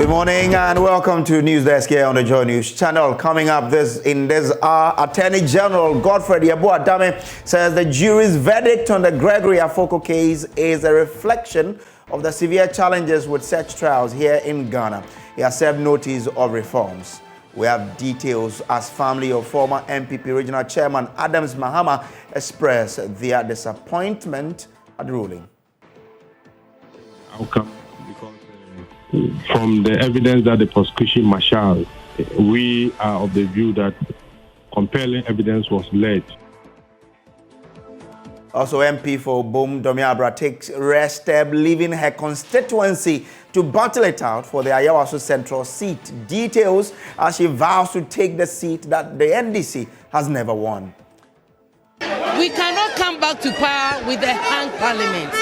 Good morning and welcome to News Desk here on the JoyNews channel. Coming up in this hour, Attorney General Godfrey Foco says the jury's verdict on the Gregory Foco case is a reflection of the severe challenges with such trials here in Ghana. He has served notice of reforms. We have details as family of former MPP Regional Chairman Adams Mahama express their disappointment at the ruling. Outcome because from the evidence that the prosecution marshaled, we are of the view that compelling evidence was led. Also, MP for Bom Domiabra takes rest step, leaving her constituency to battle it out for the Ayawaso Central seat. Details as she vows to take the seat that the NDC has never won. We cannot come back to power with a hung parliament.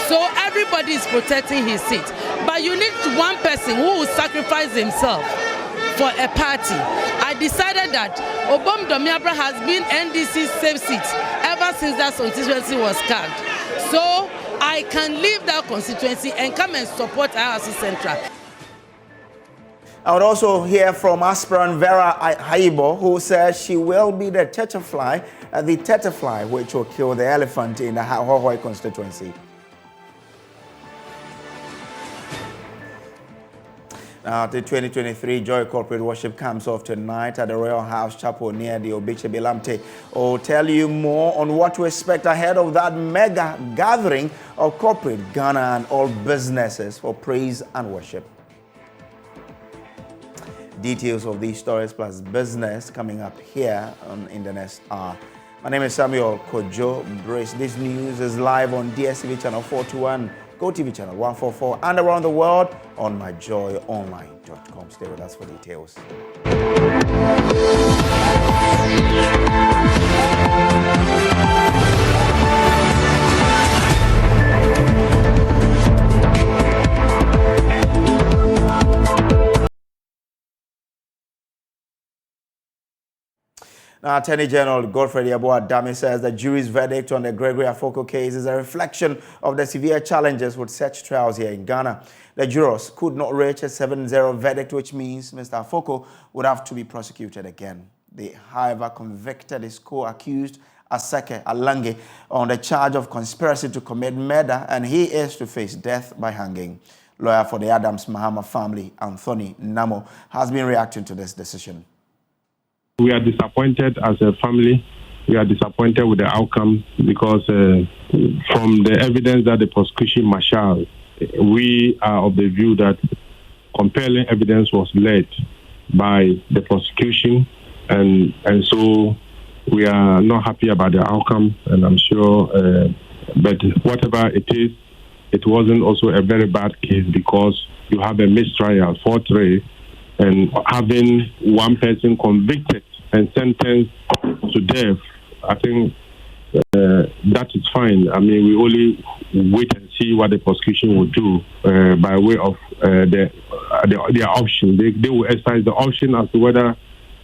So everybody is protecting his seat. But you need one person who will sacrifice himself for a party. I decided that Obom Domiabra has been NDC's safe seat ever since that constituency was carved. So I can leave that constituency and come and support Ayawaso Central. I would also hear from aspirant Vera Haibo, who says she will be the tetefly, which will kill the elephant in the Hahohoi constituency. Now, the 2023 Joy Corporate Worship comes off tonight at the Royal House Chapel near the Obiche Bilamte. I'll tell you more on what to expect ahead of that mega gathering of corporate Ghana and all businesses for praise and worship. Details of these stories plus business coming up here in the next hour. My name is Samuel Kojo. Brace. This news is live on DSTV channel 421. Go TV channel 144 and around the world on myjoyonline.com. Stay with us for details. Now, Attorney General Godfrey Foco says the jury's verdict on the Gregory Foco case is a reflection of the severe challenges with such trials here in Ghana. The jurors could not reach a 7-0 verdict, which means Mr. Foco would have to be prosecuted again. They, however, convicted his co-accused, Aseke Alange, on the charge of conspiracy to commit murder, and he is to face death by hanging. Lawyer for the Adams Mahama family, Anthony Namo, has been reacting to this decision. We are disappointed as a family. We are disappointed with the outcome because from the evidence that the prosecution marshaled, we are of the view that compelling evidence was led by the prosecution, and so we are not happy about the outcome, and I'm sure, but whatever it is, it wasn't also a very bad case because you have a mistrial, 4-3, and having one person convicted and sentenced to death, I think that is fine. I mean, we only wait and see what the prosecution will do by way of their option. They will exercise the option as to whether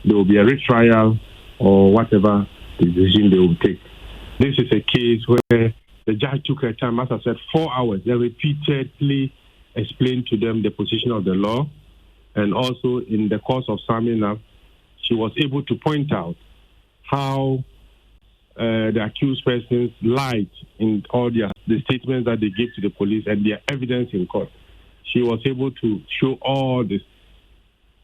there will be a retrial or whatever decision they will take. This is a case where the judge took her time, as I said, 4 hours. They repeatedly explained to them the position of the law. And also, in the course of summing up, she was able to point out how the accused persons lied in all the statements that they gave to the police and their evidence in court. She was able to show all this.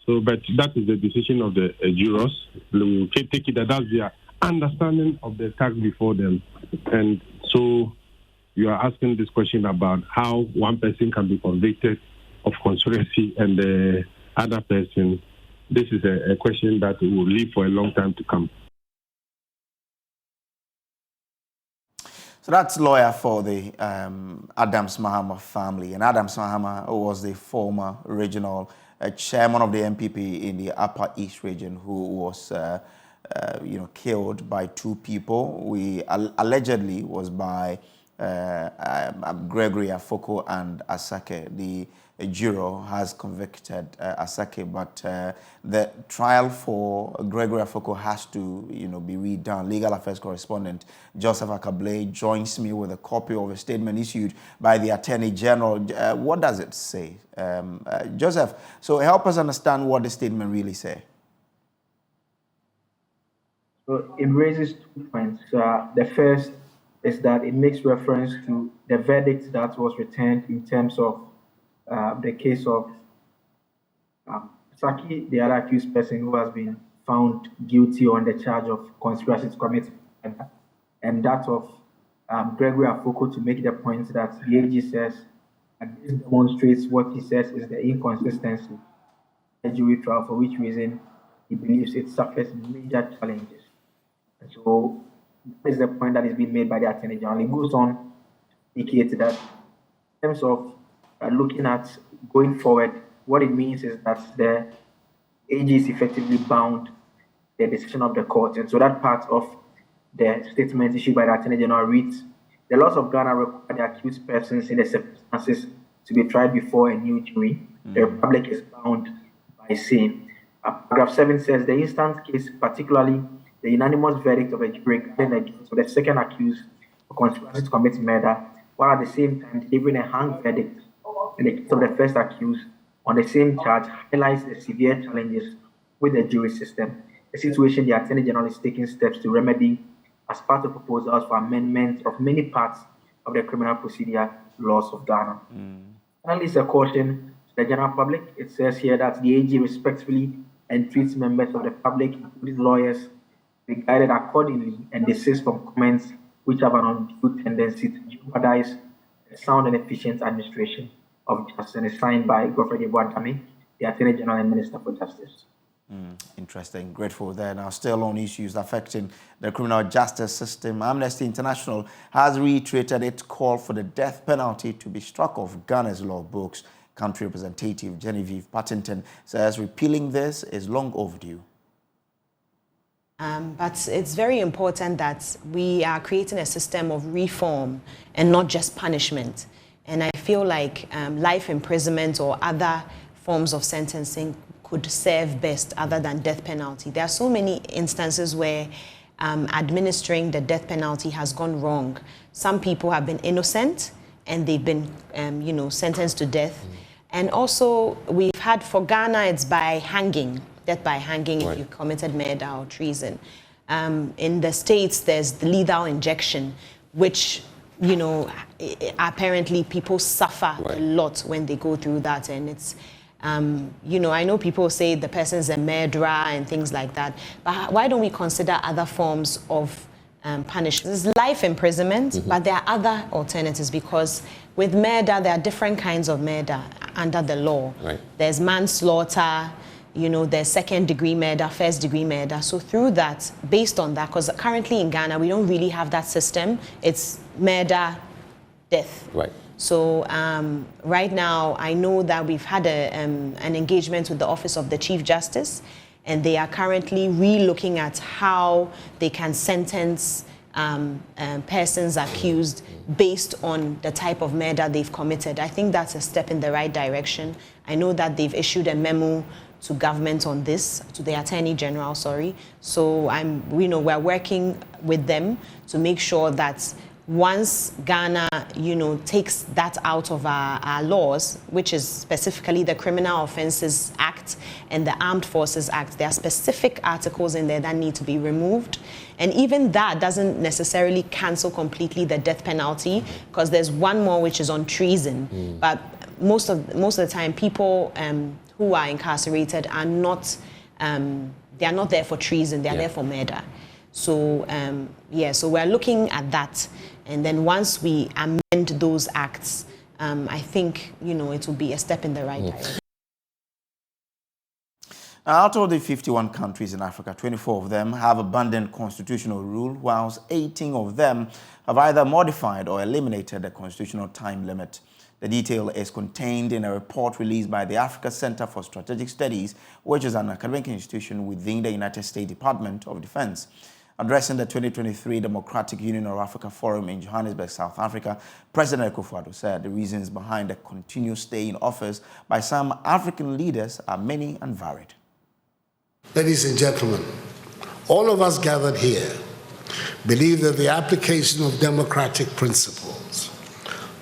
So, but that is the decision of the jurors. We can take it that that's their understanding of the task before them. And so you are asking this question about how one person can be convicted of conspiracy and the other person. This is a question that will live for a long time to come. So that's lawyer for the Adams Mahama family. And Adams Mahama was the former regional chairman of the MPP in the Upper East region who was killed by two people. Allegedly was by Gregory Foco and Asake. The juror has convicted Asake, but the trial for Gregory Foco has to, be redone. Legal Affairs correspondent Joseph Akable joins me with a copy of a statement issued by the Attorney General. What does it say? Joseph, so help us understand what the statement really says. So it raises 2 points. The first is that it makes reference to the verdict that was returned in terms of the case of Saki, the other accused person who has been found guilty on the charge of conspiracy to commit murder, and that of Gregory Foco, to make the point that the AG says that this demonstrates what he says is the inconsistency in the jury trial, for which reason he believes it suffers major challenges. And so this is the point that is being made by the Attorney General. It goes on to indicate that in terms of looking at going forward, what it means is that the AG is effectively bound the decision of the court. And so that part of the statement issued by the Attorney General reads, the laws of Ghana require the accused persons in the circumstances to be tried before a new jury. The Republic is bound by same. Paragraph 7 says, the instant case, particularly the unanimous verdict of a jury against the second accused for conspiracy to commit murder, while at the same time delivering a hung verdict in the case of the first accused on the same charge, highlights the severe challenges with the jury system, a situation the Attorney General is taking steps to remedy as part of proposals for amendment of many parts of the criminal procedure laws of Ghana. Finally, it's a caution to the general public. It says here that the AG respectfully entreats members of the public, including lawyers, be guided accordingly and desist from comments which have an undue tendency to jeopardize the sound and efficient administration of justice, and is signed by Gregory Foco, the Attorney General and Minister for Justice. Interesting. Grateful there. Now, still on issues affecting the criminal justice system, Amnesty International has reiterated its call for the death penalty to be struck off Ghana's law books. Country Representative Genevieve Partington says repealing this is long overdue. But it's very important that we are creating a system of reform and not just punishment. And I feel like life imprisonment or other forms of sentencing could serve best other than death penalty. There are so many instances where administering the death penalty has gone wrong. Some people have been innocent and they've been, sentenced to death. And also, we've had, for Ghana, it's by hanging. Death by hanging if you committed murder or treason. In the States, there's the lethal injection, which, apparently people suffer a lot when they go through that. And it's, I know people say the person's a murderer and things like that, but why don't we consider other forms of punishment? There's life imprisonment, but there are other alternatives, because with murder, there are different kinds of murder under the law. There's manslaughter, there's second-degree murder, first-degree murder. So through that, based on that, because currently in Ghana, we don't really have that system. It's murder, death. So right now, I know that we've had an engagement with the Office of the Chief Justice, and they are currently re-looking at how they can sentence persons accused based on the type of murder they've committed. I think that's a step in the right direction. I know that they've issued a memo to government on this, to the Attorney General, sorry. So we're working with them to make sure that once Ghana, takes that out of our laws, which is specifically the Criminal Offences Act and the Armed Forces Act, there are specific articles in there that need to be removed. And even that doesn't necessarily cancel completely the death penalty, because there's one more which is on treason. But most of the time, people who are incarcerated are not, they are not there for treason, they are there for murder. So, so we're looking at that. And then once we amend those acts, I think, it will be a step in the right direction. Out of the 51 countries in Africa, 24 of them have abandoned constitutional rule, whilst 18 of them have either modified or eliminated the constitutional time limit. The detail is contained in a report released by the Africa Center for Strategic Studies, which is an academic institution within the United States Department of Defense. Addressing the 2023 Democratic Union of Africa Forum in Johannesburg, South Africa, President Kojo said the reasons behind the continued stay in office by some African leaders are many and varied. Ladies and gentlemen, all of us gathered here believe that the application of democratic principles,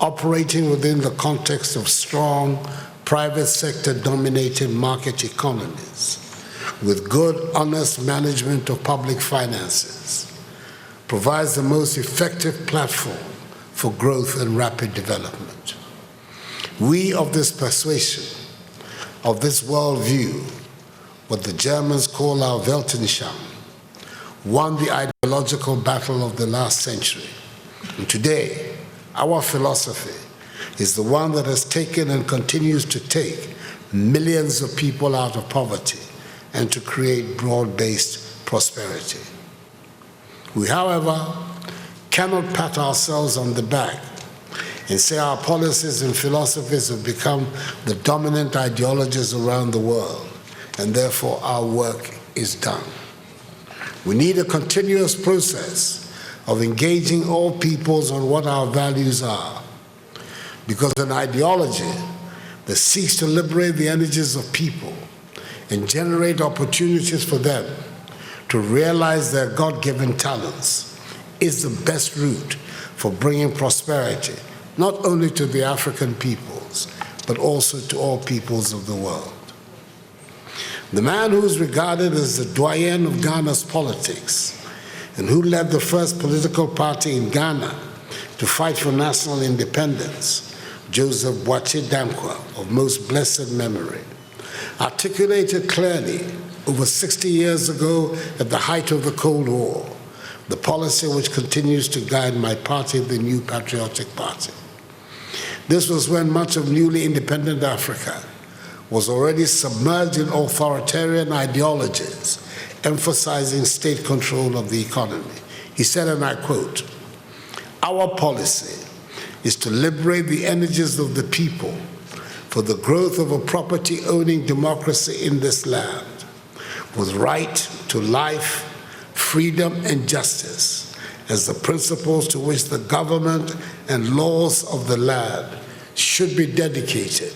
operating within the context of strong, private sector-dominated market economies, with good, honest management of public finances, provides the most effective platform for growth and rapid development. We of this persuasion, of this worldview, what the Germans call our Weltanschauung, won the ideological battle of the last century. And today, our philosophy is the one that has taken and continues to take millions of people out of poverty and to create broad-based prosperity. We, however, cannot pat ourselves on the back and say our policies and philosophies have become the dominant ideologies around the world, and therefore our work is done. We need a continuous process of engaging all peoples on what our values are, because an ideology that seeks to liberate the energies of people and generate opportunities for them to realize their God-given talents is the best route for bringing prosperity, not only to the African peoples, but also to all peoples of the world. The man who is regarded as the doyen of Ghana's politics and who led the first political party in Ghana to fight for national independence, Joseph Boachier Dankwa, of most blessed memory, articulated clearly over 60 years ago at the height of the Cold War, the policy which continues to guide my party, the New Patriotic Party. This was when much of newly independent Africa was already submerged in authoritarian ideologies, emphasizing state control of the economy. He said, and I quote, "Our policy is to liberate the energies of the people for the growth of a property-owning democracy in this land, with right to life, freedom, and justice as the principles to which the government and laws of the land should be dedicated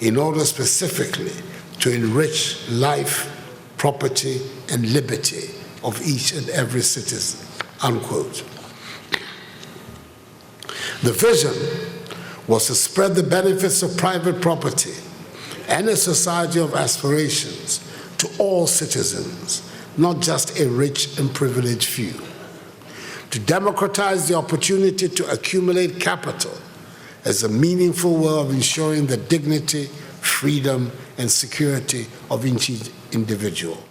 in order specifically to enrich life, property, and liberty of each and every citizen," unquote. The vision was to spread the benefits of private property and a society of aspirations to all citizens, not just a rich and privileged few. To democratize the opportunity to accumulate capital as a meaningful way of ensuring the dignity, freedom, and security of each individual.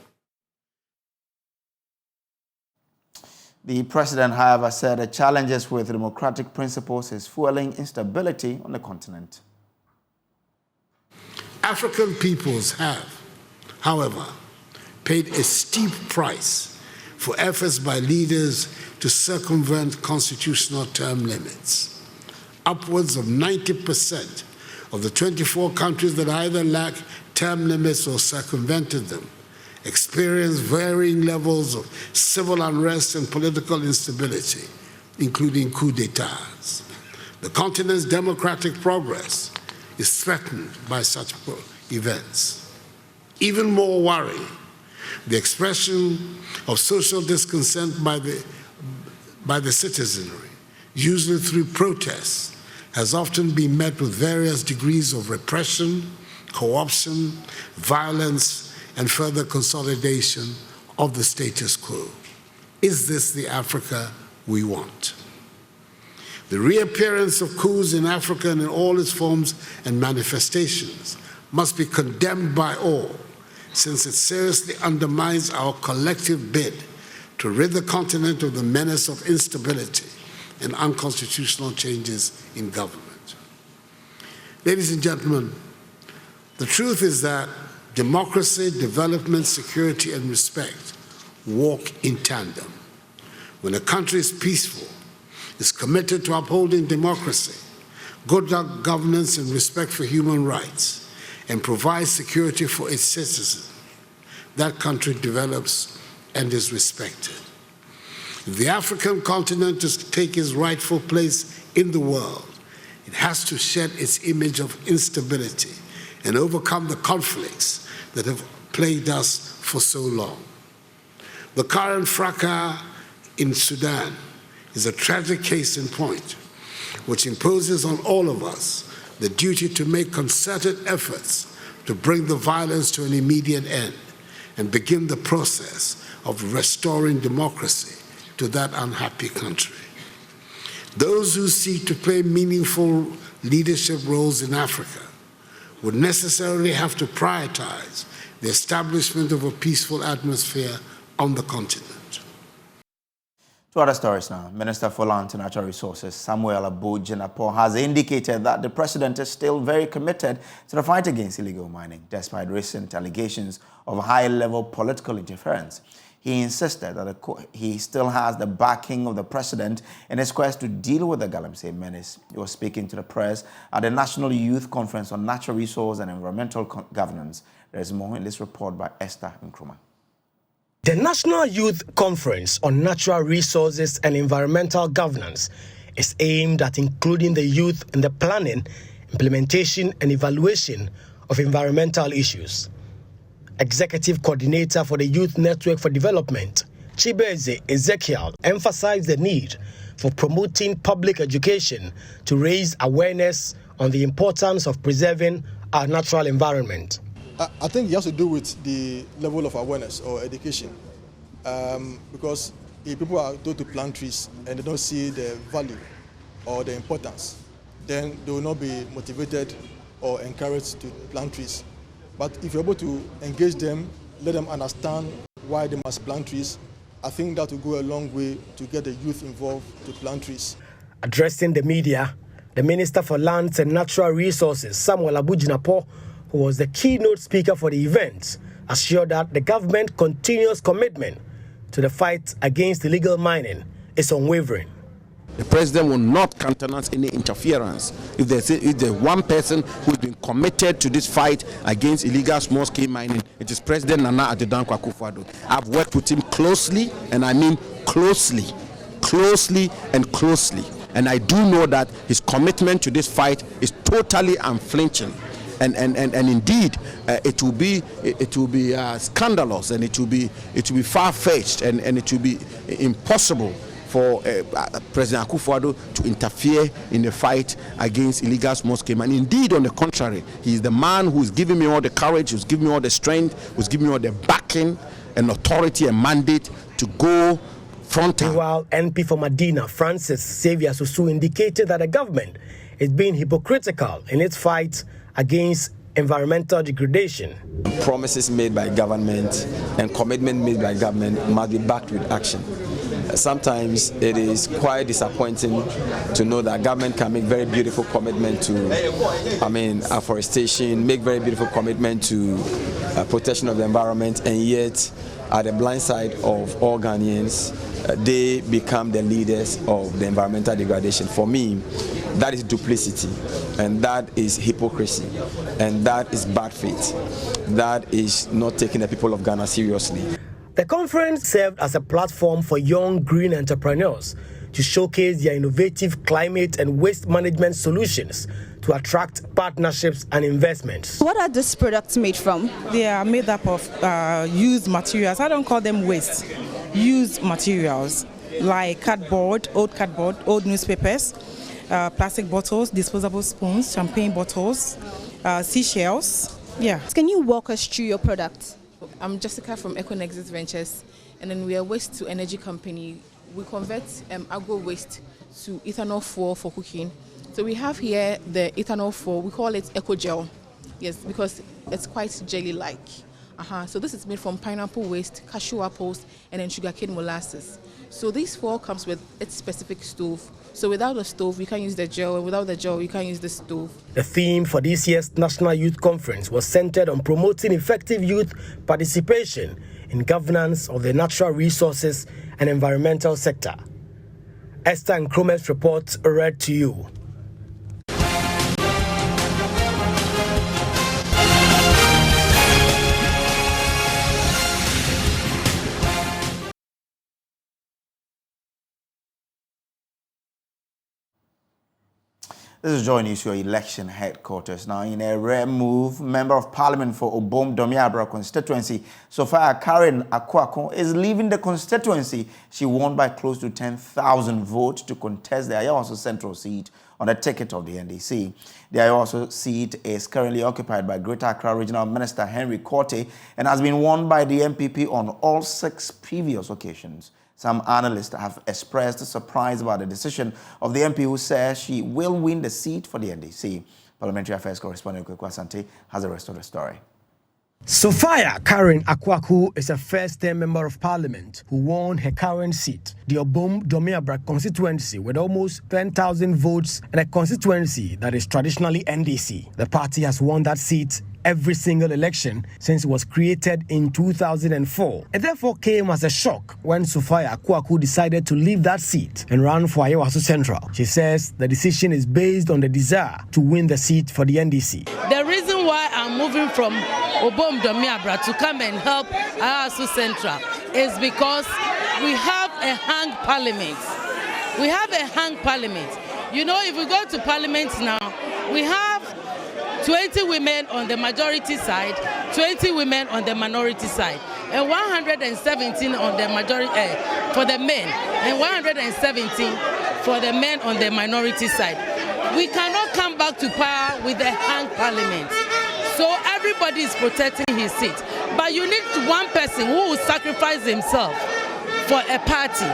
The president, however, said the challenges with democratic principles is fueling instability on the continent. African peoples have, however, paid a steep price for efforts by leaders to circumvent constitutional term limits. Upwards of 90% of the 24 countries that either lack term limits or circumvented them experience varying levels of civil unrest and political instability, including coups d'etats. The continent's democratic progress is threatened by such events. Even more worrying, the expression of social discontent by the citizenry, usually through protests, has often been met with various degrees of repression, co-option, violence, and further consolidation of the status quo. Is this the Africa we want? The reappearance of coups in Africa and in all its forms and manifestations must be condemned by all, since it seriously undermines our collective bid to rid the continent of the menace of instability and unconstitutional changes in government. Ladies and gentlemen, the truth is that democracy, development, security, and respect walk in tandem. When a country is peaceful, is committed to upholding democracy, good governance, and respect for human rights, and provides security for its citizens, that country develops and is respected. If the African continent is to take its rightful place in the world, it has to shed its image of instability and overcome the conflicts that have plagued us for so long. The current fracas in Sudan is a tragic case in point, which imposes on all of us the duty to make concerted efforts to bring the violence to an immediate end and begin the process of restoring democracy to that unhappy country. Those who seek to play meaningful leadership roles in Africa would necessarily have to prioritize the establishment of a peaceful atmosphere on the continent. To other stories now. Minister for Land and Natural Resources Samuel Abu-Jinapor has indicated that the president is still very committed to the fight against illegal mining, despite recent allegations of high-level political interference. He insisted that he still has the backing of the president in his quest to deal with the Galamsey menace. He was speaking to the press at the National Youth Conference on Natural Resource and Environmental Governance. There is more in this report by Esther Nkrumah. The National Youth Conference on Natural Resources and Environmental Governance is aimed at including the youth in the planning, implementation, and evaluation of environmental issues. Executive Coordinator for the Youth Network for Development, Chibeze Ezekiel, emphasized the need for promoting public education to raise awareness on the importance of preserving our natural environment. I think it has to do with the level of awareness or education, because if people are told to plant trees and they don't see the value or the importance, then they will not be motivated or encouraged to plant trees. But if you're able to engage them, let them understand why they must plant trees, I think that will go a long way to get the youth involved to plant trees. Addressing the media, the Minister for Lands and Natural Resources, Samuel Abu-Jinapor, who was the keynote speaker for the event, assured that the government's continuous commitment to the fight against illegal mining is unwavering. The president will not countenance any interference. If there's one person who's been committed to this fight against illegal small-scale mining, it is President Nana Addo Dankwa Akufo-Addo. I've worked with him closely, and I mean closely. And I do know that his commitment to this fight is totally unflinching. And indeed, it will be scandalous, and it will be far-fetched, and it will be impossible for President Akufo-Addo to interfere in the fight against illegal small-scale mining. Indeed, on the contrary, he is the man who's giving me all the courage, who's giving me all the strength, who's giving me all the backing and authority and mandate to go frontal. Meanwhile, NP for Medina, Francis Xavier Susu, indicated that the government is being hypocritical in its fight against environmental degradation. Promises made by government and commitment made by government must be backed with action. Sometimes it is quite disappointing to know that government can make very beautiful commitment to, afforestation, make very beautiful commitment to protection of the environment, and yet at the blind side of all Ghanaians, they become the leaders of the environmental degradation. For me, that is duplicity, and that is hypocrisy, and that is bad faith. That is not taking the people of Ghana seriously. The conference served as a platform for young green entrepreneurs to showcase their innovative climate and waste management solutions to attract partnerships and investments. What are these products made from? They are made up of used materials. I don't call them waste. Used materials like cardboard, old newspapers, plastic bottles, disposable spoons, champagne bottles, seashells. Yeah. Can you walk us through your products? I'm Jessica from Econexus Ventures, and then we are a waste to energy company. We convert agro waste to ethanol fuel for cooking. So we have here the ethanol fuel. We call it Eco Gel. Yes, because it's quite jelly-like. So this is made from pineapple waste, cashew apples, and then sugarcane molasses. So this fuel comes with its specific stove. So without a stove, you can't use the gel, and without the gel, you can't use the stove. The theme for this year's National Youth Conference was centered on promoting effective youth participation in governance of the natural resources and environmental sector. Esther Nkrumah's report read to you. This is JoyNews, your election headquarters. Now, in a rare move, Member of Parliament for Obom Domiabra constituency, Sophia Karen Akwako, is leaving the constituency. She won by close to 10,000 votes to contest the Ayawaso Central seat on the ticket of the NDC. The Ayawaso seat is currently occupied by Greater Accra Regional Minister Henry Korte and has been won by the MPP on all 6 previous occasions. Some analysts have expressed surprise about the decision of the MP, who says she will win the seat for the NDC. Parliamentary Affairs correspondent Kojo Asante has the rest of the story. Sophia Karen Akwaku is a first-term member of parliament who won her current seat, the Obom Domiabra constituency, with almost 10,000 votes in a constituency that is traditionally NDC. The party has won that seat every single election since it was created in 2004. It therefore came as a shock when Sophia Akwaku decided to leave that seat and run for Ayawaso Central. She says the decision is based on the desire to win the seat for the NDC. The reason why I'm moving from Obom Domiabra to come and help Ayawaso Central is because we have a hung parliament. We have a hung parliament. You know, if we go to parliament now, we have 20 women on the majority side, 20 women on the minority side, and 117 on the majority for the men, and 117 for the men on the minority side. We cannot come back to power with a hung parliament. So everybody is protecting his seat. But you need one person who will sacrifice himself for a party.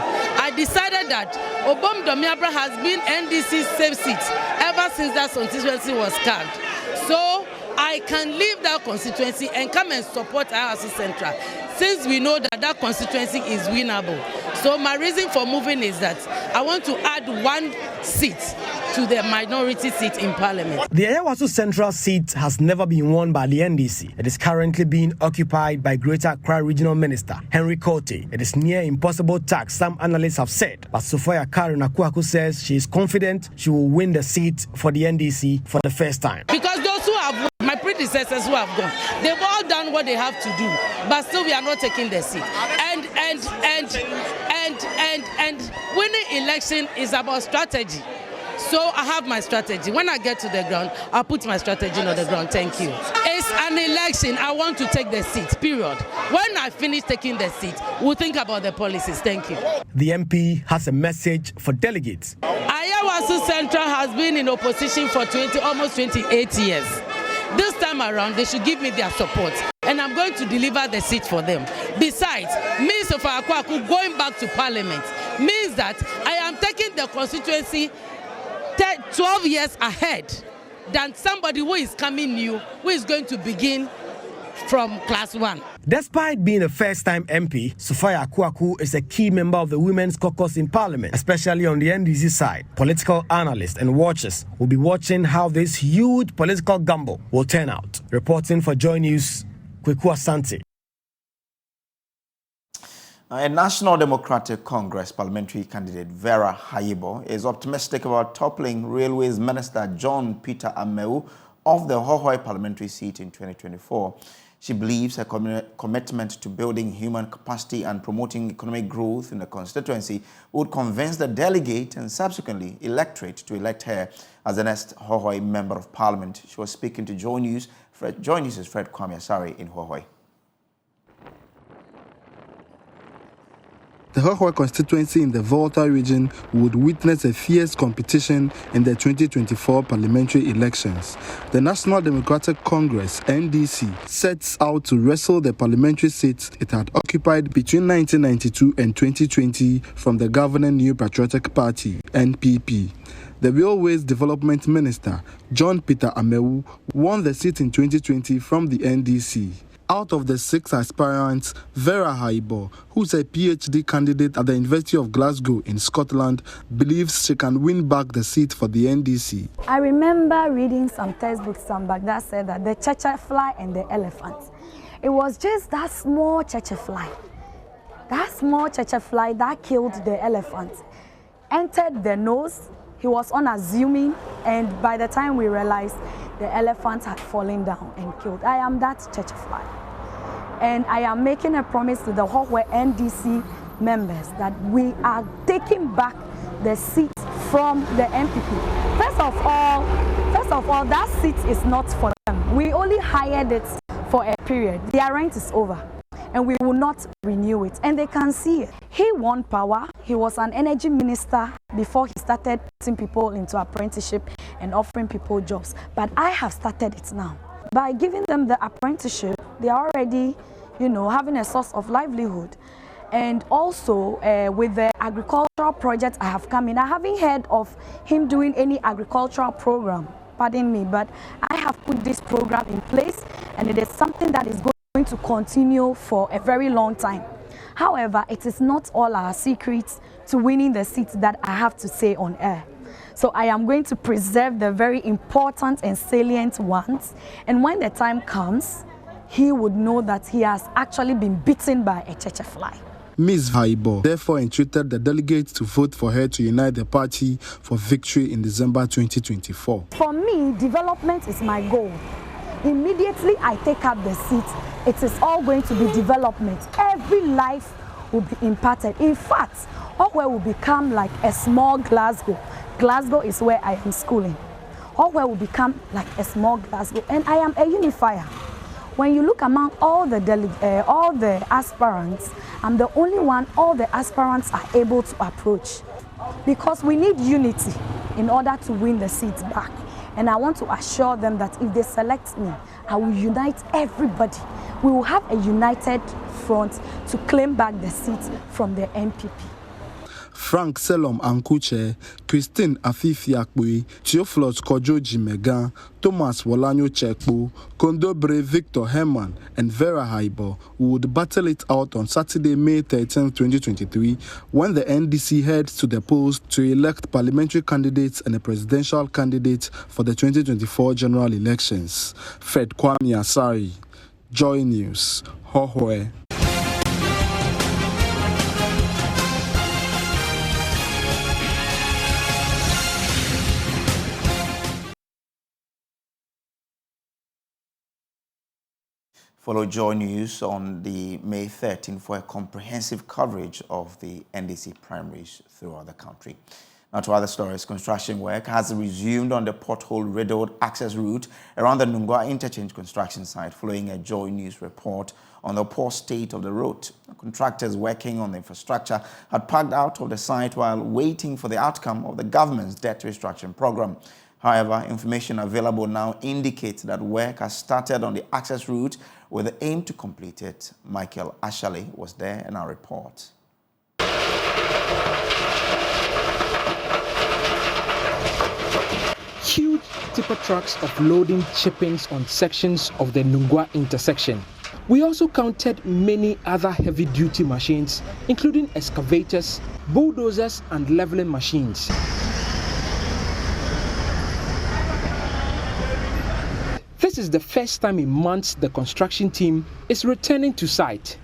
I decided that Obom Domiabra has been NDC's safe seat ever since that constituency was carved. So I can leave that constituency and come and support Ayawaso Central, since we know that that constituency is winnable. So my reason for moving is that I want to add 1 seat to the minority seat in parliament. The Ayawaso Central seat has never been won by the NDC. It is currently being occupied by Greater Accra Regional Minister Henry Korte. It is near impossible task, some analysts have said. But Sophia Karen Akwaku says she is confident she will win the seat for the NDC for the first time. Because those who have won, my predecessors who have gone, they've all done what they have to do, but still we are not taking the seat. And winning election is about strategy. So I have my strategy. When I get to the ground, I'll put my strategy on the ground. Thank you. It's an election. I want to take the seat, period. When I finish taking the seat, we'll think about the policies. Thank you. The MP has a message for delegates. Ayawaso Central has been in opposition for almost 28 years. This time around, they should give me their support, and I'm going to deliver the seat for them. Besides, me, Sophia Akwaku, going back to parliament means that I am taking the constituency 12 years ahead than somebody who is coming new, who is going to begin from class 1. Despite being a first-time MP, Sophia Akwaku is a key member of the Women's Caucus in Parliament, especially on the NDC side. Political analysts and watchers will be watching how this huge political gamble will turn out. Reporting for JoyNews, Kojo Asante. A National Democratic Congress parliamentary candidate, Vera Hayibo, is optimistic about toppling Railways Minister John Peter Amewu off the Hohoi parliamentary seat in 2024. She believes her commitment to building human capacity and promoting economic growth in the constituency would convince the delegate and subsequently electorate to elect her as the next Hohoi Member of Parliament. She was speaking to JoyNews. JoyNews' Fred Kwame Asari in Hohoi. The Hohoi constituency in the Volta region would witness a fierce competition in the 2024 parliamentary elections. The National Democratic Congress, NDC, sets out to wrestle the parliamentary seats it had occupied between 1992 and 2020 from the governing New Patriotic Party, NPP. The Railways Development Minister, John Peter Amewu, won the seat in 2020 from the NDC. Out of the 6 aspirants, Vera Hayibo, who's a PhD candidate at the University of Glasgow in Scotland, believes she can win back the seat for the NDC. I remember reading some textbooks some back that said that the cheche fly and the elephant. It was just that small cheche fly. That small cheche fly that killed the elephant. Entered the nose, he was unassuming, and by the time we realized, the elephant had fallen down and killed. I am that cheche fly. And I am making a promise to the Hohoi NDC members that we are taking back the seat from the MPP. First of all, that seat is not for them. We only hired it for a period. Their rent is over, and we will not renew it. And they can see it. He won power. He was an energy minister before he started putting people into apprenticeship and offering people jobs. But I have started it now. By giving them the apprenticeship, they are already, having a source of livelihood. And also with the agricultural project I have come in, I haven't heard of him doing any agricultural program, pardon me, but I have put this program in place, and it is something that is going to continue for a very long time. However, it is not all our secrets to winning the seats that I have to say on air. So I am going to preserve the very important and salient ones, and when the time comes, he would know that he has actually been beaten by a cheche fly. Ms. Haibo therefore entreated the delegates to vote for her to unite the party for victory in December 2024. For me, development is my goal. Immediately I take up the seat, it is all going to be development. Every life will be impacted. In fact, Orwell will become like a small Glasgow. Glasgow is where I am schooling. Orwell will become like a small Glasgow, and I am a unifier. When you look among all the aspirants, I'm the only one all the aspirants are able to approach, because we need unity in order to win the seats back. And I want to assure them that if they select me, I will unite everybody. We will have a united front to claim back the seats from the MPP. Frank Selom Ankuche, Christine Afifiakwe, Theophilus Kojo Jimegan, Thomas Wolanyo Chekpo, Kondobre Victor Herman, and Vera Haibo would battle it out on Saturday, May 13, 2023, when the NDC heads to the polls to elect parliamentary candidates and a presidential candidate for the 2024 general elections. Fred Kwame Asari, Joy News, Hohoe. Follow Joy News on the May 13 for a comprehensive coverage of the NDC primaries throughout the country. Now to other stories, construction work has resumed on the pothole-riddled access route around the Nungwa Interchange construction site following a Joy News report on the poor state of the road. Contractors working on the infrastructure had parked out of the site while waiting for the outcome of the government's debt restructuring program. However, information available now indicates that work has started on the access route with the aim to complete it. Michael Ashley was there in our report. Huge tipper trucks offloading chippings on sections of the Nungwa intersection. We also counted many other heavy-duty machines, including excavators, bulldozers, and leveling machines. This is the first time in months the construction team is returning to site.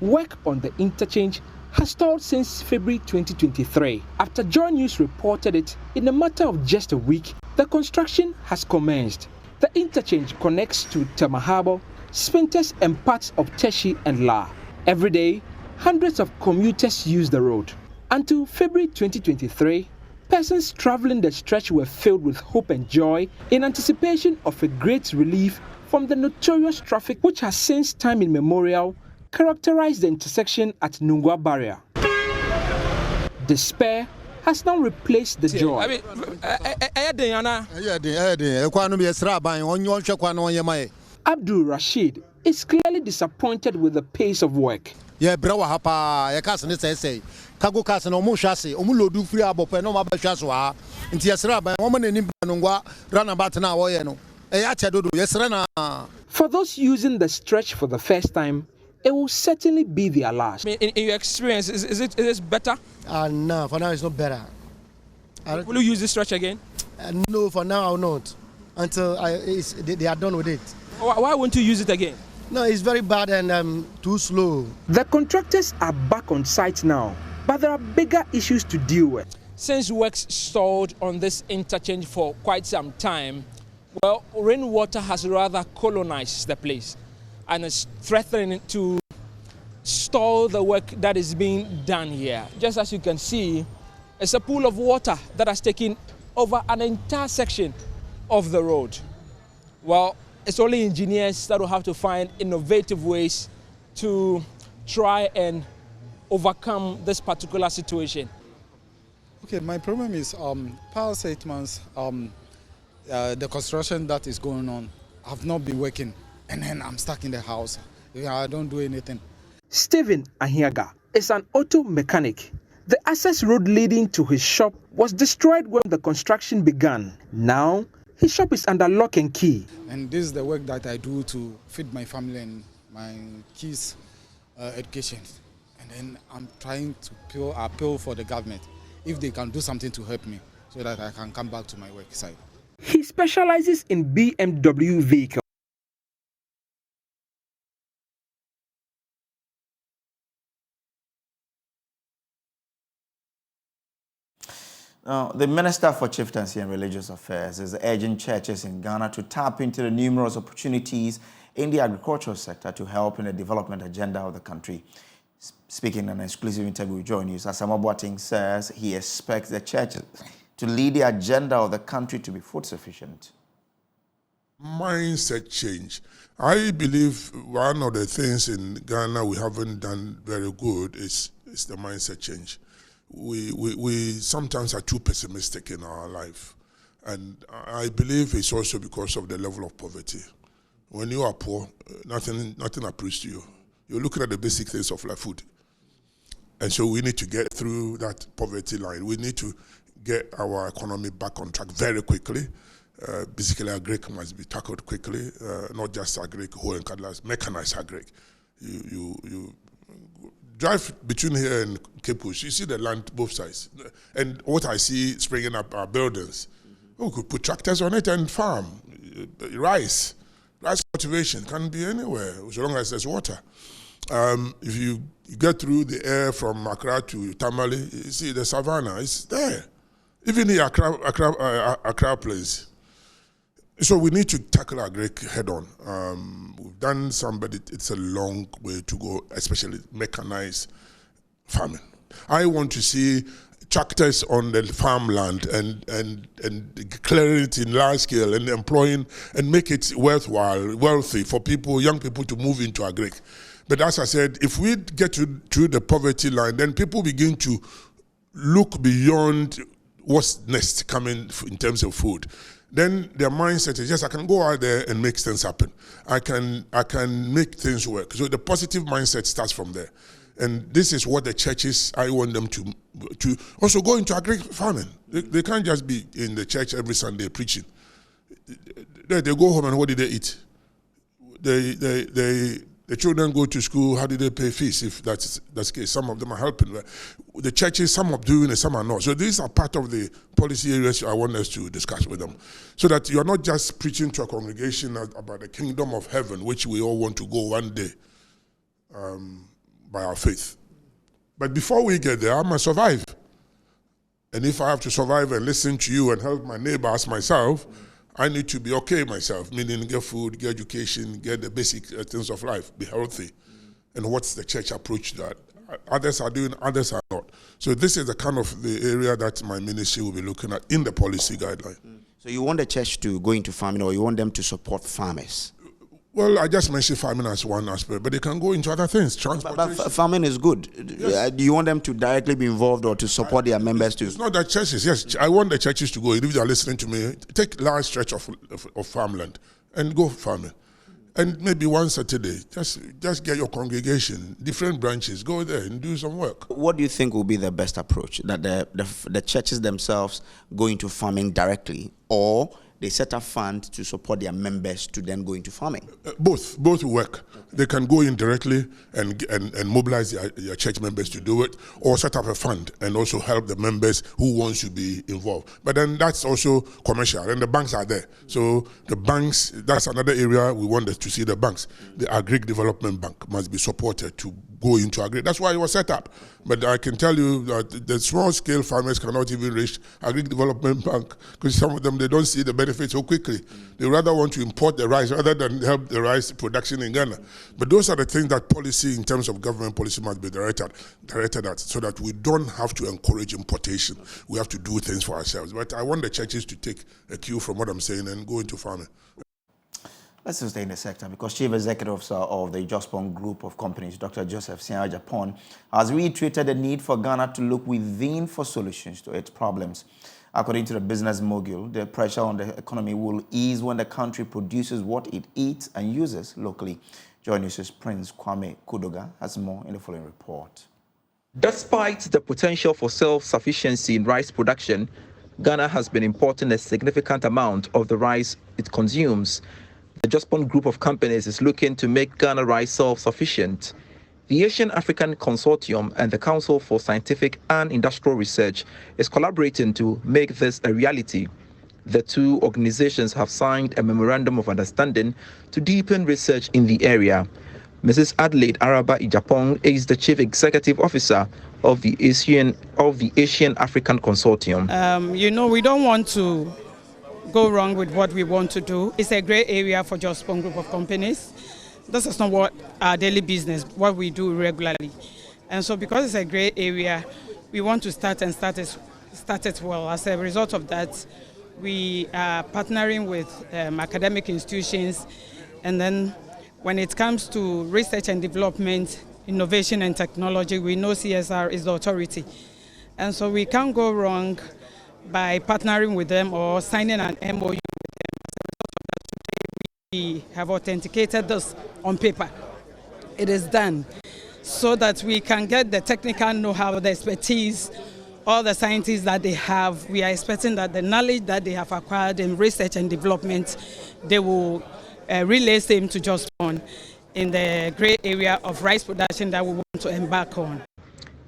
Work on the interchange has stalled since February 2023. After Joy News reported it, in a matter of just a week, the construction has commenced. The interchange connects to Tamahabo, Spintex, and parts of Teshi and La. Every day, hundreds of commuters use the road. Until February 2023, persons traveling the stretch were filled with hope and joy in anticipation of a great relief from the notorious traffic which has since time immemorial characterized the intersection at Nungwa Barrier. Despair has now replaced the joy. Abdul Rashid is clearly disappointed with the pace of work. Cargo cars and Omushasi, Omulodu free abope no mabashaswa, and Tiasraba, woman in Nungwa, run about an hour. For those using the stretch for the first time, it will certainly be their last. In your experience, is it better? No, for now it's not better. Will you use this stretch again? No, for now I will not, until they are done with it. Why won't you use it again? No, it's very bad and too slow. The contractors are back on site now, but there are bigger issues to deal with. Since works stalled on this interchange for quite some time, well, rainwater has rather colonized the place and is threatening to stall the work that is being done here. Just as you can see, It's a pool of water that has taken over an entire section of the road. Well, it's only engineers that will have to find innovative ways to try and overcome this particular situation. Okay, my problem is past 8 months, the construction that is going on have not been working, and then I'm stuck in the house. I don't do anything. Stephen Ahiaga is an auto mechanic. The access road leading to his shop was destroyed when the construction began. Now, his shop is under lock and key. And this is the work that I do to feed my family and my kids' education. And then I'm trying to appeal for the government if they can do something to help me so that I can come back to my work site. He specializes in BMW vehicles. Now, the Minister for Chieftaincy and Religious Affairs is urging churches in Ghana to tap into the numerous opportunities in the agricultural sector to help in the development agenda of the country. Speaking in an exclusive interview with JoyNews, Asama Boateng says he expects the churches to lead the agenda of the country to be food sufficient. Mindset change. I believe one of the things in Ghana we haven't done very good is the mindset change. We sometimes are too pessimistic in our life. And I believe it's also because of the level of poverty. When you are poor, nothing appeals to you. You're looking at the basic things of life, food. And so we need to get through that poverty line. We need to get our economy back on track very quickly. Basically, agric must be tackled quickly, not just agric, whole and cutlass, mechanized agric. You drive between here and Cape Coast, you see the land both sides. And what I see springing up are buildings. We could put tractors on it and farm. Rice cultivation can be anywhere, as long as there's water. If you get through the air from Accra to Tamale, you see the savannah, it's there. Even the Accra place. So we need to tackle agric head on. We've done some, but it's a long way to go, especially mechanized farming. I want to see tractors on the farmland and clearing it in large scale and employing and make it worthwhile, wealthy for people, young people to move into agric. But as I said, if we get to the poverty line, then people begin to look beyond what's next coming in terms of food. Then their mindset is, yes, I can go out there and make things happen. I can make things work. So the positive mindset starts from there. And this is what the churches, I want them to also go into agric farming. They can't just be in the church every Sunday preaching. They go home and what did they eat? The children go to school, how do they pay fees? If that's the case, some of them are helping. The churches, some are doing it, some are not. So these are part of the policy areas I want us to discuss with them. So that you're not just preaching to a congregation about the kingdom of heaven, which we all want to go one day by our faith. But before we get there, I must survive. And if I have to survive and listen to you and help my neighbors myself, I need to be okay myself, meaning get food, get education, get the basic things of life, be healthy. And what's the church approach to that? Others are doing, others are not. So this is the kind of the area that my ministry will be looking at in the policy guideline. So you want the church to go into farming, or you want them to support farmers? Well, I just mentioned farming as one aspect, but they can go into other things. Transportation. But farming is good. Yes. Do you want them to directly be involved or to support their members too? It's not that churches. Yes, I want the churches to go. If they are listening to me, take large stretch of farmland and go farming. And maybe one Saturday, just get your congregation, different branches, go there and do some work. What do you think will be the best approach? That the churches themselves go into farming directly, or they set a fund to support their members to then go into farming? Both work. They can go in directly and mobilize their church members to do it, or set up a fund and also help the members who wants to be involved. But then that's also commercial, and the banks are there. So the banks, that's another area we want to see the banks. The Agric Development Bank must be supported to go into agric. That's why it was set up. But I can tell you that the small-scale farmers cannot even reach Agric Development Bank because some of them, they don't see the benefit benefit so quickly. They rather want to import the rice rather than help the rice production in Ghana. But those are the things that policy, in terms of government policy, must be directed at, so that we don't have to encourage importation. We have to do things for ourselves. But I want the churches to take a cue from what I'm saying and go into farming. Let's stay in the sector because Chief Executive Officer of the Jospon Group of Companies, Dr. Joseph Sian-Agyapong, has reiterated the need for Ghana to look within for solutions to its problems. According to the business mogul, the pressure on the economy will ease when the country produces what it eats and uses locally. JoyNews' Prince Kwame Kudoga has more in the following report. Despite the potential for self-sufficiency in rice production, Ghana has been importing a significant amount of the rice it consumes. The Jospon Group of Companies is looking to make Ghana rice self-sufficient. The Asian African Consortium and the Council for Scientific and Industrial Research is collaborating to make this a reality. The two organizations have signed a memorandum of understanding to deepen research in the area. Mrs. Adelaide Araba Ijapong is the Chief Executive Officer of the Asian African Consortium. We don't want to go wrong with what we want to do. It's a great area for Jospon Group of Companies. This is not what our daily business, what we do regularly. And so because it's a great area, we want to start it well. As a result of that, we are partnering with academic institutions. And then when it comes to research and development, innovation and technology, we know CSR is the authority. And so we can't go wrong by partnering with them or signing an MOU with them. As a result of that, today we have authenticated this on paper. It is done so that we can get the technical know-how, the expertise, all the scientists that they have. We are expecting that the knowledge that they have acquired in research and development, they will relay same to Jospon in the great area of rice production that we want to embark on.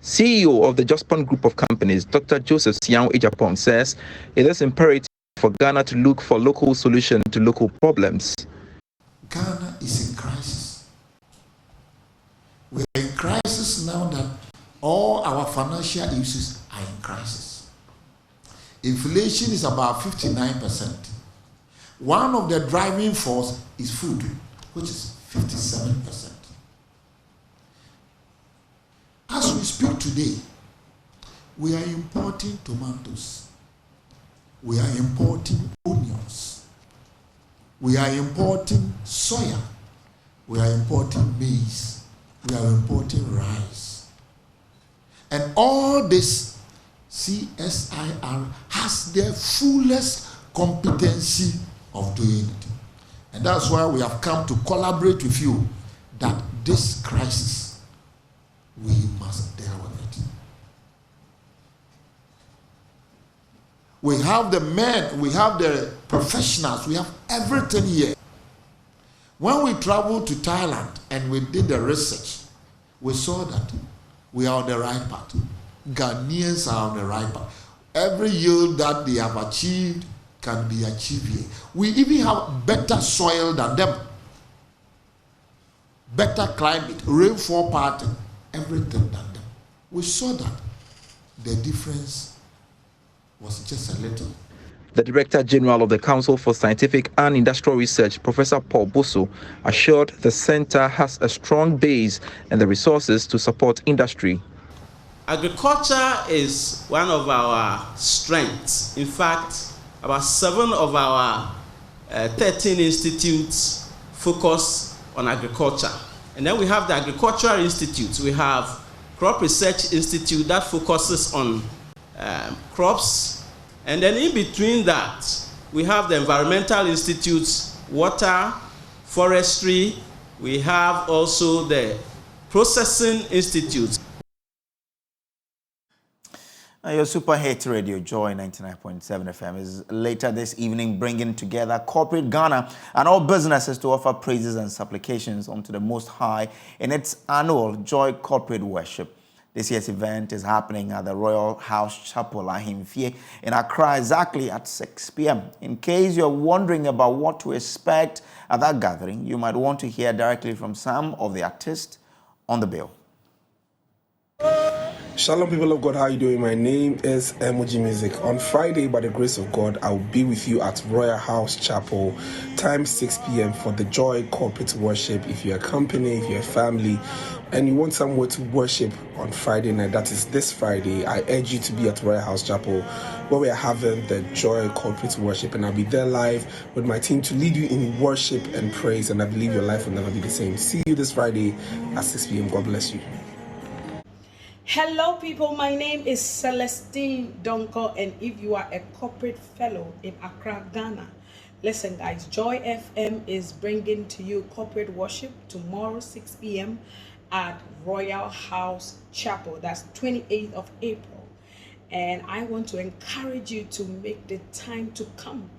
CEO of the Jospon Group of Companies, Dr. Joseph Sian-Agyapong, says it is imperative for Ghana to look for local solutions to local problems. Ghana is in crisis. We are in crisis now that all our financial issues are in crisis. Inflation is about 59%. One of the driving force is food, which is 57%. As we speak today, we are importing tomatoes. We are importing onions. We are importing soya. We are importing maize. We are importing rice. And all this, CSIR has their fullest competency of doing it. And that's why we have come to collaborate with you that this crisis, we must deal with it. We have the men, we have the professionals, we have everything here. When we traveled to Thailand and we did the research, we saw that we are on the right path. Ghanaians are on the right path. Every yield that they have achieved can be achieved here. We even have better soil than them, better climate, rainfall pattern, everything than them. We saw that the difference was just a little. The Director General of the Council for Scientific and Industrial Research, Professor Paul Bosso, assured the center has a strong base and the resources to support industry. Agriculture is one of our strengths. In fact, about 7 of our 13 institutes focus on agriculture. And then we have the Agricultural Institute. We have Crop Research Institute that focuses on crops. And then in between that, we have the Environmental Institutes, water, forestry. We have also the Processing Institute. Your super hit radio, Joy 99.7 FM, is later this evening bringing together corporate Ghana and all businesses to offer praises and supplications unto the Most High in its annual Joy Corporate Worship. This year's event is happening at the Royal House Chapel, Ahimfie, in Accra, exactly at 6 p.m. In case you're wondering about what to expect at that gathering, you might want to hear directly from some of the artists on the bill. Shalom, people of God. How are you doing? My name is Emoji Music. On Friday, by the grace of God, I will be with you at Royal House Chapel, time 6 p.m. for the Joy Corporate Worship. If you're a company, if you're a family, and you want somewhere to worship on Friday night, that is this Friday, I urge you to be at Royal House Chapel, where we are having the Joy Corporate Worship, and I'll be there live with my team to lead you in worship and praise, and I believe your life will never be the same. See you this Friday at 6 p.m. God bless you. Hello people, my name is Celestine Donko, and if you are a corporate fellow in Accra, Ghana, listen guys, Joy FM is bringing to you corporate worship tomorrow 6 p.m. at Royal House Chapel. That's 28th of April, and I want to encourage you to make the time to come.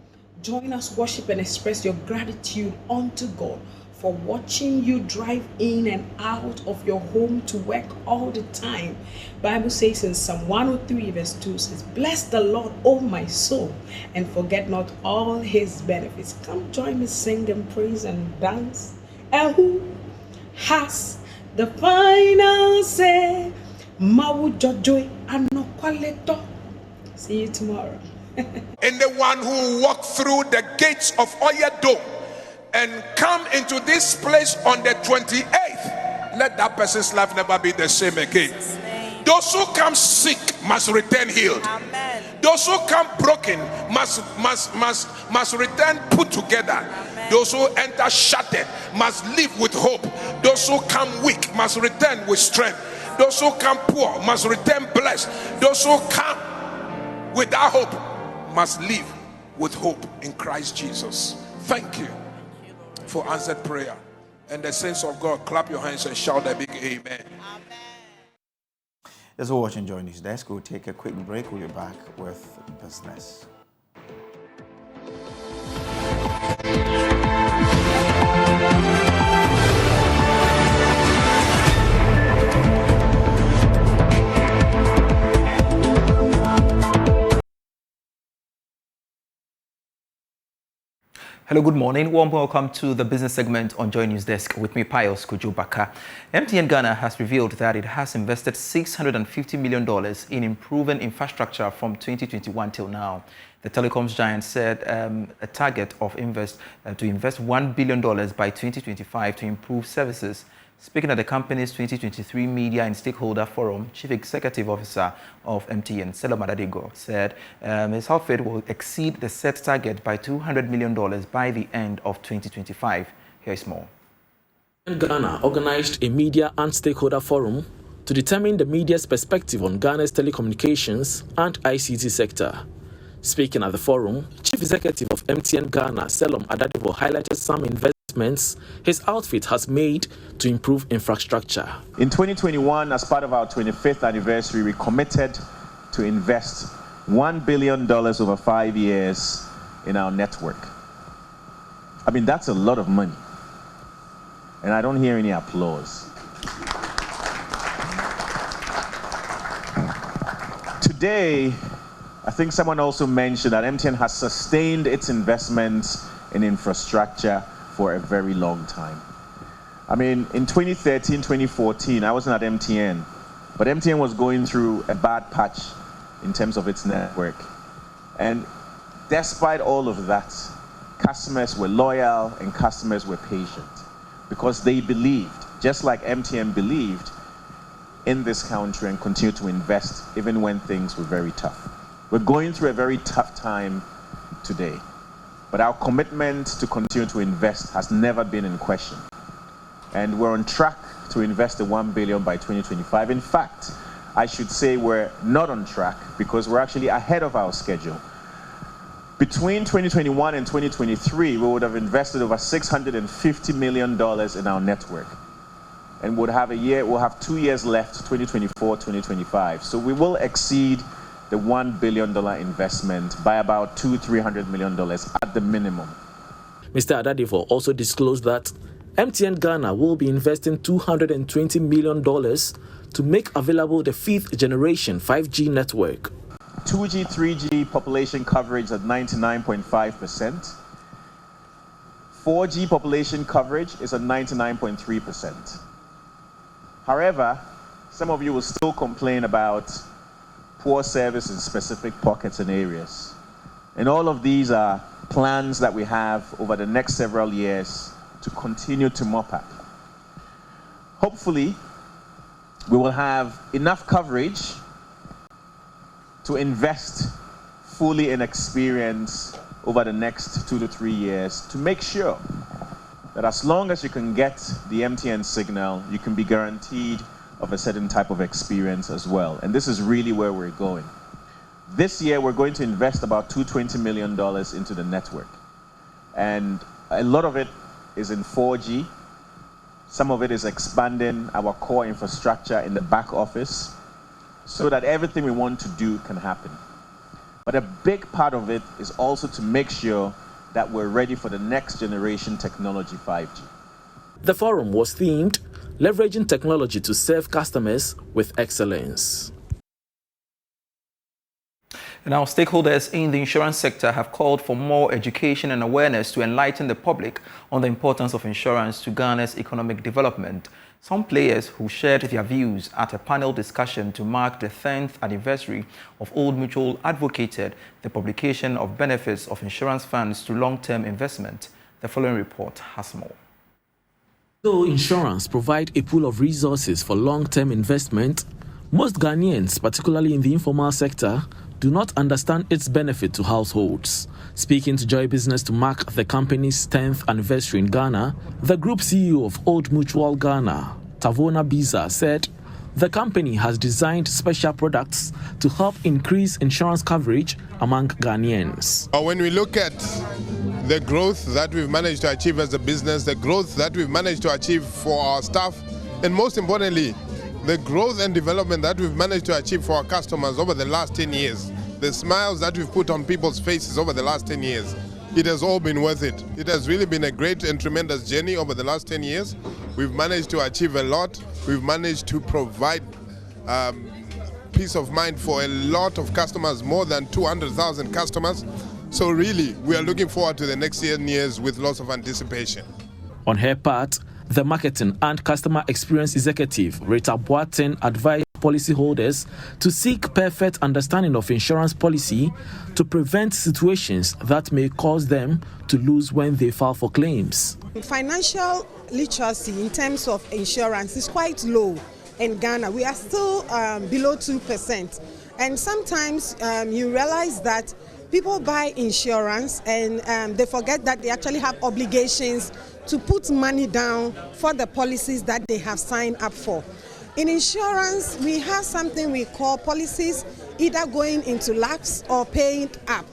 Join us, worship and express your gratitude unto God for watching you drive in and out of your home to work all the time. Bible says in Psalm 103 verse 2 says, "Bless the Lord, O my soul, and forget not all his benefits." Come join me, sing and praise and dance. And who has the final say? Mawu jojoy anokwaleto. See you tomorrow. Anyone who walked through the gates of Oyedo and come into this place on the 28th, let that person's life never be the same again. Those who come sick must return healed. Amen. Those who come broken must return put together. Amen. Those who enter shattered must live with hope. Those who come weak must return with strength. Those who come poor must return blessed. Those who come without hope must live with hope in Christ Jesus. Thank you for answered prayer. And the saints of God, clap your hands and shout a big amen. As we're watching Joy News Desk, we'll take a quick break. We'll be back with business. Hello, good morning. Warm welcome to the business segment on Joy News Desk with me, Pius Kojo Baka. MTN Ghana has revealed that it has invested $650 million in improving infrastructure from 2021 till now. The telecoms giant said a target of to invest $1 billion by 2025 to improve services. Speaking at the company's 2023 Media and Stakeholder Forum, Chief Executive Officer of MTN, Selom Adadigo, said his outfit will exceed the set target by $200 million by the end of 2025. Here's more. Ghana organized a Media and Stakeholder Forum to determine the media's perspective on Ghana's telecommunications and ICT sector. Speaking at the forum, Chief Executive of MTN Ghana, Selom Adadigo, highlighted some investments his outfit has made to improve infrastructure. In 2021, as part of our 25th anniversary, we committed to invest $1 billion over 5 years in our network. I mean, that's a lot of money. And I don't hear any applause. Today, I think someone also mentioned that MTN has sustained its investments in infrastructure for a very long time. I mean, in 2013, 2014, I wasn't at MTN, but MTN was going through a bad patch in terms of its network. And despite all of that, customers were loyal and customers were patient because they believed, just like MTN believed, in this country and continued to invest even when things were very tough. We're going through a very tough time today, but our commitment to continue to invest has never been in question. And we're on track to invest the $1 billion by 2025. In fact, I should say we're not on track because we're actually ahead of our schedule. Between 2021 and 2023, we would have invested over $650 million in our network. And we'll have 2 years left, 2024, 2025. So we will exceed the $1 billion investment by about $200-300 million at the minimum. Mr. Adadivo also disclosed that MTN Ghana will be investing $220 million to make available the 5th generation 5G network. 2G, 3G population coverage at 99.5%. 4G population coverage is at 99.3%. However, some of you will still complain about poor service in specific pockets and areas. And all of these are plans that we have over the next several years to continue to mop up. Hopefully, we will have enough coverage to invest fully in experience over the next 2 to 3 years to make sure that as long as you can get the MTN signal, you can be guaranteed of a certain type of experience as well. And this is really where we're going. This year, we're going to invest about $220 million into the network. And a lot of it is in 4G. Some of it is expanding our core infrastructure in the back office so that everything we want to do can happen. But a big part of it is also to make sure that we're ready for the next generation technology, 5G. The forum was themed, Leveraging Technology to Serve Customers with Excellence. Now, stakeholders in the insurance sector have called for more education and awareness to enlighten the public on the importance of insurance to Ghana's economic development. Some players who shared their views at a panel discussion to mark the 10th anniversary of Old Mutual advocated the publication of benefits of insurance funds to long-term investment. The following report has more. Though insurance provides a pool of resources for long-term investment, most Ghanaians, particularly in the informal sector, do not understand its benefit to households. Speaking to Joy Business to mark the company's 10th anniversary in Ghana, the group CEO of Old Mutual Ghana, Tavona Biza, said the company has designed special products to help increase insurance coverage among Ghanaians. When we look at the growth that we've managed to achieve as a business, the growth that we've managed to achieve for our staff, and most importantly, the growth and development that we've managed to achieve for our customers over the last 10 years, the smiles that we've put on people's faces over the last 10 years, it has all been worth it. It has really been a great and tremendous journey over the last 10 years. We've managed to achieve a lot. We've managed to provide peace of mind for a lot of customers, more than 200,000 customers. So really, we are looking forward to the next 10 years with lots of anticipation. On her part, the marketing and customer experience executive, Rita Boateng, advised policyholders to seek perfect understanding of insurance policy to prevent situations that may cause them to lose when they file for claims. Financial literacy in terms of insurance is quite low in Ghana. We are still below 2%. And sometimes you realize that people buy insurance and they forget that they actually have obligations to put money down for the policies that they have signed up for. In insurance, we have something we call policies either going into lapse or paying up.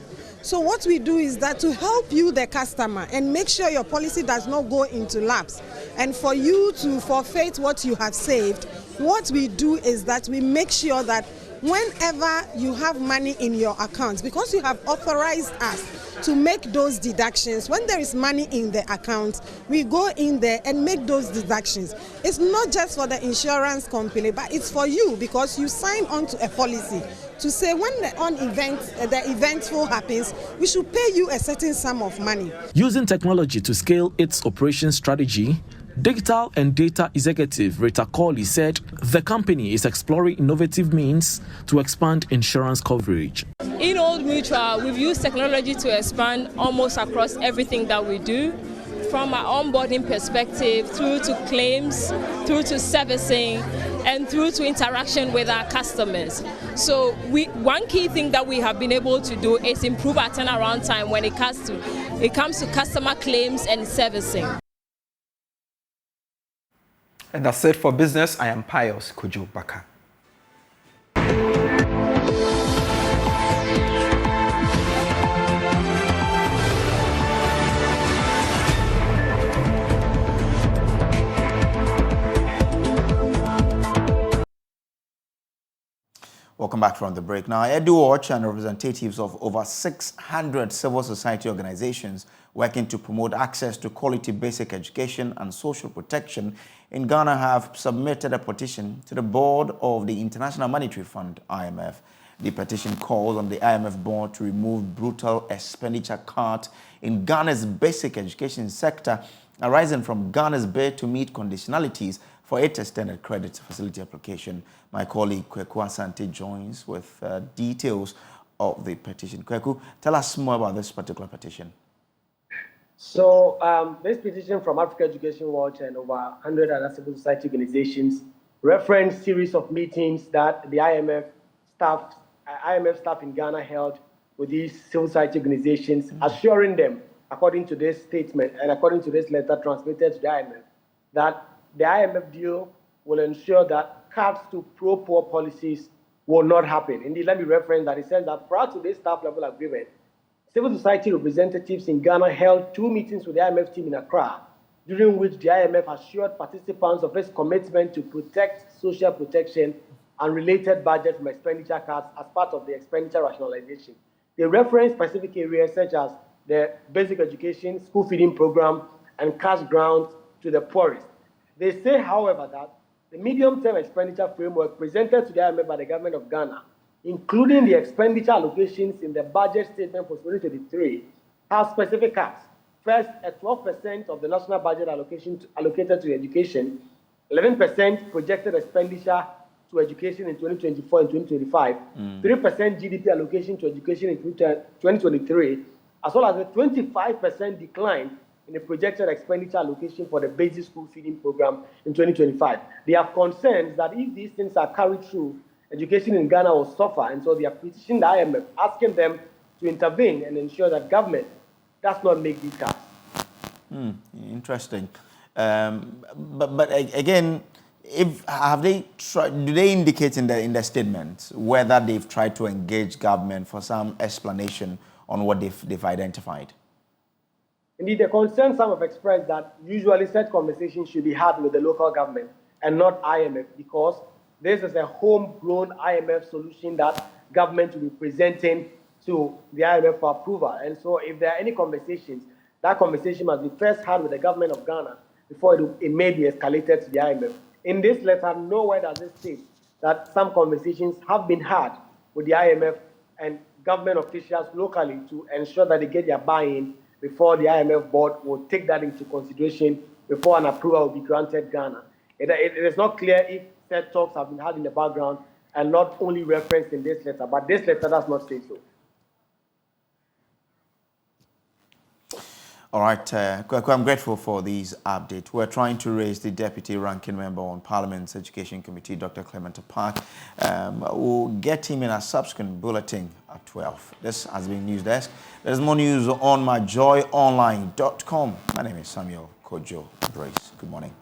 So what we do is that to help you, the customer, and make sure your policy does not go into lapse, and for you to forfeit what you have saved, what we do is that we make sure that whenever you have money in your account, because you have authorized us to make those deductions, when there is money in the account, we go in there and make those deductions. It's not just for the insurance company, but it's for you, because you sign on to a policy to say when the eventful happens, we should pay you a certain sum of money. Using technology to scale its operation strategy, Digital and Data Executive Rita Corley said the company is exploring innovative means to expand insurance coverage. In Old Mutual, we've used technology to expand almost across everything that we do, from our onboarding perspective through to claims, through to servicing, and through to interaction with our customers. So one key thing that we have been able to do is improve our turnaround time when it comes to customer claims and servicing. And that's it for business. I am Pius Kojo Baka. Welcome back from the break. Now, EduWatch and representatives of over 600 civil society organizations working to promote access to quality basic education and social protection in Ghana have submitted a petition to the board of the International Monetary Fund, IMF. The petition calls on the IMF board to remove brutal expenditure cut in Ghana's basic education sector, arising from Ghana's bid to meet conditionalities for its extended credit facility application. My colleague Kweku Asante joins with details of the petition. Kweku, tell us more about this particular petition. So this petition from Africa Education Watch and over 100 other civil society organizations reference series of meetings that the IMF staff in Ghana held with these civil society organizations, assuring them, according to this statement and according to this letter transmitted to the IMF, that the IMF deal will ensure that cuts to pro-poor policies will not happen. Indeed, let me reference that. It says that prior to this staff level agreement, civil society representatives in Ghana held 2 meetings with the IMF team in Accra, during which the IMF assured participants of its commitment to protect social protection and related budget from expenditure cuts as part of the expenditure rationalization. They reference specific areas such as the basic education, school feeding program, and cash grants to the poorest. They say, however, that the medium-term expenditure framework presented to the IMF by the government of Ghana, including the expenditure allocations in the budget statement for 2023, has specific cuts. First, a 12% of the national budget allocated to education, 11% projected expenditure to education in 2024 and 2025, 3% GDP allocation to education in 2023, as well as a 25% decline in the projected expenditure allocation for the basic school feeding program in 2025. They have concerns that if these things are carried through, education in Ghana will suffer, and so they are petitioning the IMF, asking them to intervene and ensure that government does not make these cuts. Interesting. But again, do they indicate in the statement whether they've tried to engage government for some explanation on what they've identified? Indeed, the concern some have expressed that usually such conversations should be had with the local government and not IMF, because this is a homegrown IMF solution that government will be presenting to the IMF for approval. And so if there are any conversations, that conversation must be first had with the government of Ghana before it may be escalated to the IMF. In this letter, nowhere does it state that some conversations have been had with the IMF and government officials locally to ensure that they get their buy-in before the IMF board will take that into consideration before an approval will be granted Ghana. It is not clear if said talks have been had in the background and not only referenced in this letter, but this letter does not say so. All right, Kweku, I'm grateful for these updates. We're trying to raise the Deputy Ranking Member on Parliament's Education Committee, Dr. Clement Park. We'll get him in a subsequent bulletin at 12. This has been News Desk. There's more news on myjoyonline.com. My name is Samuel Kojo. Brace. Good morning.